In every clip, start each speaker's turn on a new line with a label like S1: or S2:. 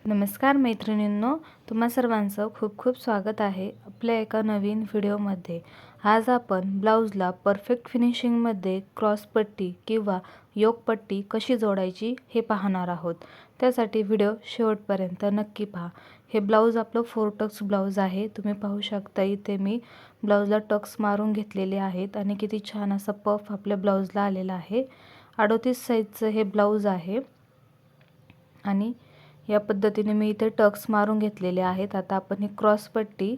S1: नमस्कार मैत्रिणींनो, तुम्हा सर्वांचं खूप खूप स्वागत आहे आपल्या एका नवीन व्हिडिओमध्ये। आज आपण ब्लाउजला परफेक्ट फिनिशिंगमध्ये क्रॉस पट्टी किंवा योक पट्टी कशी जोडायची हे पाहणार आहोत। त्यासाठी व्हिडिओ शेवटपर्यंत नक्की पहा। हे ब्लाउज आपलं 4 टक्स ब्लाउज आहे। तुम्ही पाहू शकता इथे मी ब्लाउजला टक्स मारून घेतलेले आहेत आणि किती छान असा पफ आपल्या ब्लाउजला आलेला आहे। 38 साइजचं हे ब्लाउज आहे आणि या पद्धतीने मी इथे टक्स मारून घेतलेले आहेत। आता आपण ही क्रॉस पट्टी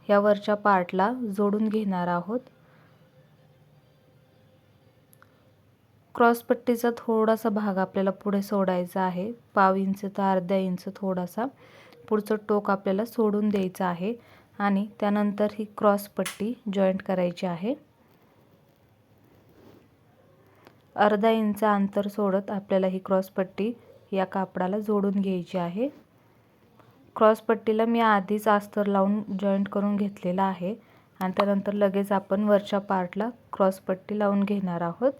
S1: या वरच्या पार्टला जोडून घेणार आहोत। क्रॉस पट्टीचा थोडासा भाग आपल्याला पुढे सोडायचा आहे, पाव इंच ते अर्धा इंच थोडासा पुढचं टोक आपल्याला सोडून द्यायचं आहे आणि त्यानंतर ही क्रॉस पट्टी जॉईंट करायची आहे। अर्धा इंच अंतर सोडत आपल्याला ही क्रॉस पट्टी या कापडाला जोडून घ्यायची आहे। क्रॉस पट्टीला मी आधीच अस्तर लावून जॉईंट करून घेतलेला आहे आणि त्यानंतर लगेच आपण वरच्या पार्टला क्रॉस पट्टी लावून घेणार आहोत।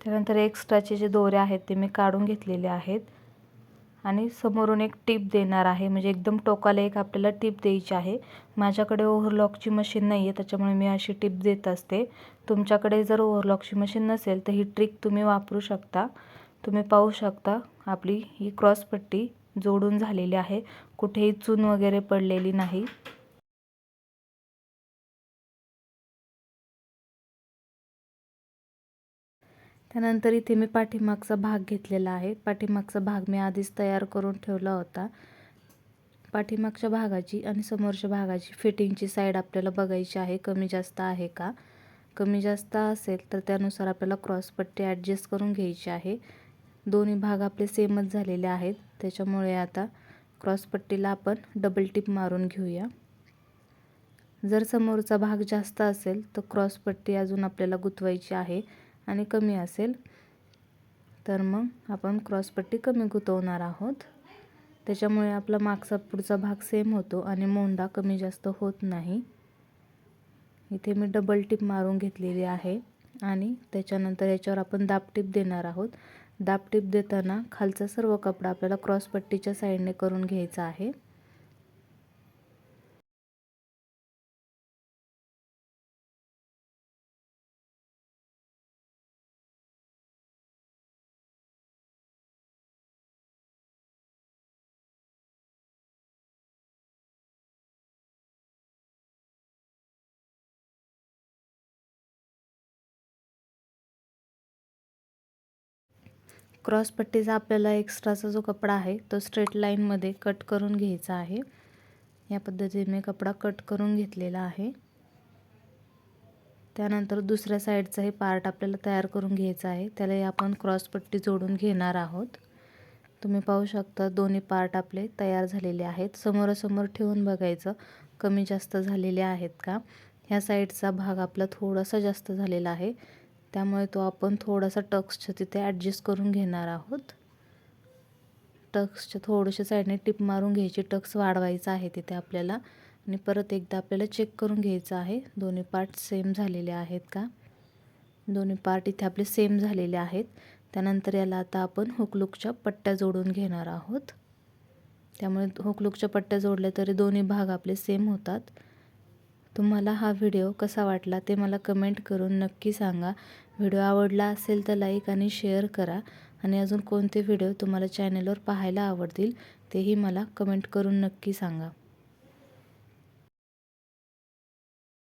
S1: त्यानंतर एक्स्ट्राचे जे दोरे आहेत ते मी काढून घेतलेले आहेत आणि समोरून एक टिप देणार आहे, म्हणजे एकदम टोकाला एक आपल्याला टिप द्यायची आहे। माझ्याकडे ओव्हरलॉकची मशीन नाही आहे, त्याच्यामुळे मी अशी टिप देत असते। तुमच्याकडे जर ओव्हरलॉकची मशीन नसेल तर ही ट्रिक तुम्ही वापरू शकता। तुम्ही पाहू शकता आपली ही क्रॉस पट्टी जोडून झालेली आहे, कुठेही चून वगैरे पडलेली नाही। त्यानंतर इथे मी पाठीमागचा भाग घेतलेला आहे। पाठीमागचा भाग मी आधीच तयार करून ठेवला होता। पाठीमागच्या भागाची आणि समोरच्या भागाची फिटिंगची साइड आपल्याला बघायची आहे, कमी जास्त आहे का। कमी जास्त असेल तर त्यानुसार आपल्याला क्रॉस पट्टी ॲडजस्ट करून घ्यायची आहे। दोन्ही भाग आपले सेमच झालेले आहेत, त्याच्यामुळे आता क्रॉस पट्टीला आपण डबल टिप मारून घेऊया। जर समोरचा भाग जास्त असेल तर क्रॉस पट्टी अजून आपल्याला गुंतवायची आहे आणि कमी असेल तर मग आपण क्रॉस पट्टी कमी गुंतवणार आहोत। त्याच्यामुळे आपला मागचा पुढचा भाग सेम होतो आणि मोंडा कमी जास्त होत नाही। इथे मी डबल टिप मारून घेतलेली आहे आणि त्याच्यानंतर याच्यावर आपण दाब टिप देणार आहोत। दाब टिप देताना खालचा सर्व कपडा आपल्याला क्रॉस पट्टीच्या साइडने करून घ्यायचा आहे। क्रॉस पट्टीचा आपल्याला एक्स्ट्राचा जो कपडा आहे तो स्ट्रेट लाईनमध्ये कट करून घ्यायचा आहे। या पद्धतीने मी कपडा कट करून घेतलेला आहे। त्यानंतर दुसऱ्या साईडचा हे पार्ट आपल्याला तयार करून घ्यायचा आहे, त्याला आपण क्रॉस पट्टी जोडून घेणार आहोत। तुम्ही पाहू शकता दोन्ही पार्ट आपले तयार झालेले आहेत। समोरासमोर ठेवून बघायचं कमी जास्त झालेले आहेत का। ह्या साईडचा भाग आपला थोडासा जास्त झालेला आहे, त्यामुळे तो आपण थोडासा टक्सच्या तिथे ॲडजस्ट करून घेणार आहोत। टक्सच्या थोडेसे साईडने टिप मारून घ्यायची, टक्स वाढवायचा आहे तिथे आपल्याला आणि परत एकदा आपल्याला चेक करून घ्यायचं आहे दोन्ही पार्ट सेम झालेले आहेत का। दोन्ही पार्ट इथे आपले सेम झालेले आहेत। त्यानंतर याला आता आपण हुकलूकच्या पट्ट्या जोडून घेणार आहोत। त्यामुळे हुकलूकच्या पट्ट्या जोडल्या तरी दोन्ही भाग आपले सेम होतात। तुम्हाला हा व्हिडिओ कसा वाटला ते मला कमेंट करून नक्की सांगा। व्हिडिओ आवडला असेल तर लाईक आणि शेअर करा आणि अजून कोणते व्हिडिओ तुम्हाला चॅनलवर पाहायला आवडतील तेही मला कमेंट करून नक्की सांगा।